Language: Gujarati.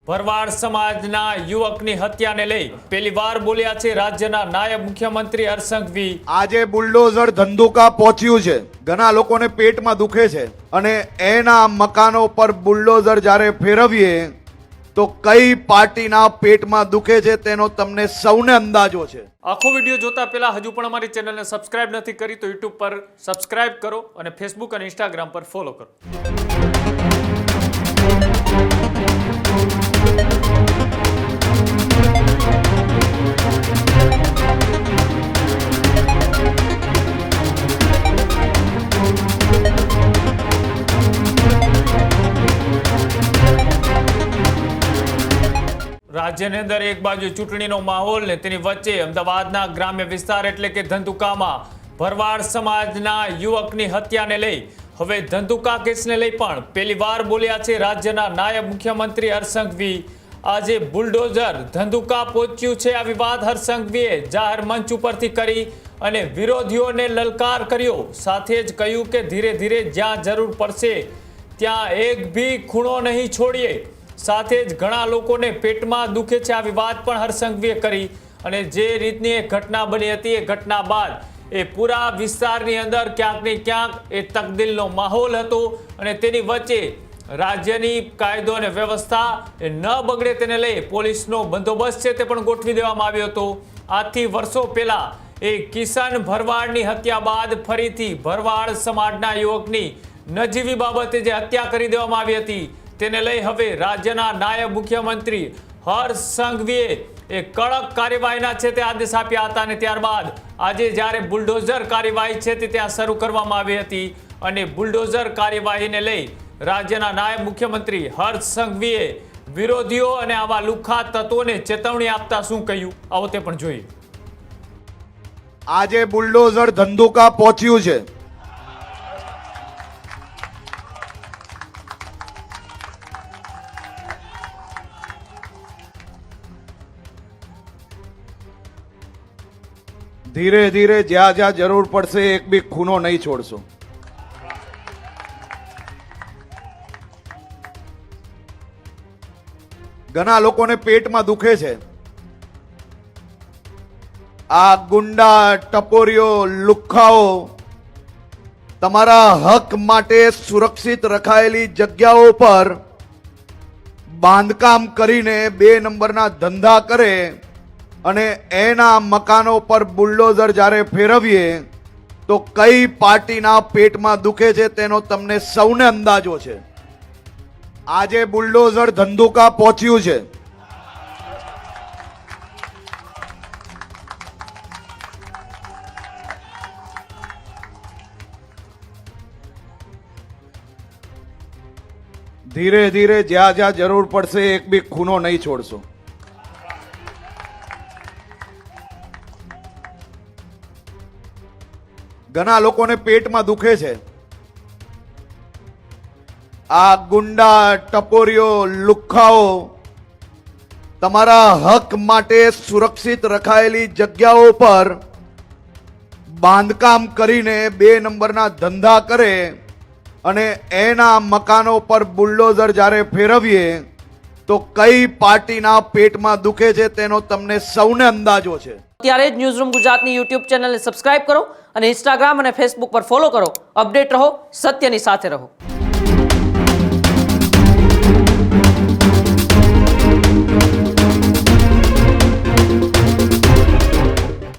ભરવાડ સમાજના યુવકની હત્યાને લઈ પહેલીવાર બોલ્યા છે રાજ્યના નાયબ મુખ્યમંત્રી હર્ષ સંઘવી। આજે બુલડોઝર ધંધુકા પહોંચ્યું છે, ઘણા લોકોને પેટમાં દુખે છે અને એના મકાનો પર બુલડોઝર જ્યારે ફેરવીએ તો કઈ પાર્ટીના પેટમાં દુખે છે તેનો તમને સૌને અંદાજો છે। આખો વિડીયો જોતા પહેલા હજુ પણ અમારી ચેનલને સબસ્ક્રાઇબ નથી કરી તો યુટ્યુબ પર સબસ્ક્રાઇબ કરો અને ફેસબુક અને ઇન્સ્ટાગ્રામ પર ફોલો કરો। રાજ્યની અંદર એક બાજુ ચૂંટણીનો માહોલ ને તેની વચ્ચે અમદાવાદના ગ્રામ્ય વિસ્તાર એટલે કે ધંધુકામાં ભરવાડ સમાજના યુવકની હત્યાને લઈ હવે ધંધુકા કેસને લઈ પણ પહેલીવાર બોલ્યા છે રાજ્યના નાયબ મુખ્યમંત્રી હર્ષ સંઘવી। આજે બુલડોઝર ધંધુકા પહોંચ્યું છે। આ વિવાદ હર્ષ સંઘવીએ જાહેર મંચ ઉપરથી કરી અને વિરોધીઓને લલકાર કર્યો, સાથે જ કહ્યું કે ધીરે ધીરે જ્યાં જરૂર પડશે ત્યાં એક ભી ખૂણો નહીં છોડીએ। સાથે જ ઘણા લોકોને પેટમાં દુખે છે આ વિવાદ પણ હર્ષ સંઘવીએ કરી અને જે રીતની એક ઘટના બની હતી એ ઘટના બાદ એ પૂરા વિસ્તારની અંદર ક્યાંક ને ક્યાંક એ તકદીલનો માહોલ હતો અને તેની વચ્ચે રાજ્યની કાયદો અને વ્યવસ્થા એ ન બગડે તેને લઈ પોલીસનો બંદોબસ્ત છે તે પણ ગોઠવી દેવામાં આવ્યો હતો। આજથી વર્ષો પહેલા એ કિશન ભરવાડની હત્યા બાદ ફરીથી ભરવાડ સમાજના યુવકની નજીવી બાબતે જે હત્યા કરી દેવામાં આવી હતી તેને લઈ હવે રાજ્યના નાયબ મુખ્યમંત્રી હર્ષ સંઘવીએ એ કડક કાર્યવાહીના છે તે આદેશ આપ્યા હતા અને ત્યારબાદ આજે જ્યારે બુલડોઝર કાર્યવાહી છે તે ત્યાં શરૂ કરવામાં આવી હતી અને બુલડોઝર કાર્યવાહીને લઈ રાજ્યના નાયબ મુખ્યમંત્રી હર્ષ સંઘવીએ વિરોધીઓ અને આવા લુખ્ખા તત્વોને ચેતવણી આપતા શું કહ્યું આવો તે પણ જોઈએ। આજે બુલડોઝર ધંધુકા પહોંચ્યું છે, ધીરે ધીરે જ્યાં જ્યાં જરૂર પડશે એક બી ખૂનો નહીં છોડશો। ઘણા લોકોને પેટમાં દુખે છે, આ ગુંડા ટપોરીઓ લુખ્ખાઓ તમારા હક માટે સુરક્ષિત રખાયેલી જગ્યાઓ પર બાંધકામ કરીને 2 નંબરના ધંધા કરે અને એના મકાનો પર બુલડોઝર જ્યારે ફેરવીએ તો કઈ પાર્ટીના પેટમાં દુખે છે તેનો તમને સૌને અંદાજો છે। આજે બુલડોઝર ધંધુકા પહોંચ્યું છે, ધીરે ધીરે જ્યાં જ્યાં જરૂર પડશે એક બી ખૂનો નહીં છોડશો। ઘણા લોકોને પેટમાં દુખે છે, આ ગુંડા ટપોરીઓ લુખ્ખાઓ તમારા હક માટે સુરક્ષિત રખાયેલી જગ્યાઓ પર બાંધકામ કરીને 2 નંબરના ધંધા કરે અને એના મકાનો પર બુલડોઝર જ્યારે ફેરવીએ તો કઈ પાર્ટીના પેટમાં દુખે છે તેનો તમને સૌને અંદાજો છે। અત્યારે જ ન્યૂઝરૂમ ગુજરાતની યુટ્યુબ ચેનલને સબસ્ક્રાઇબ કરો અને ઇન્સ્ટાગ્રામ અને ફેસબુક પર ફોલો કરો। અપડેટ રહો, સત્યની સાથે રહો।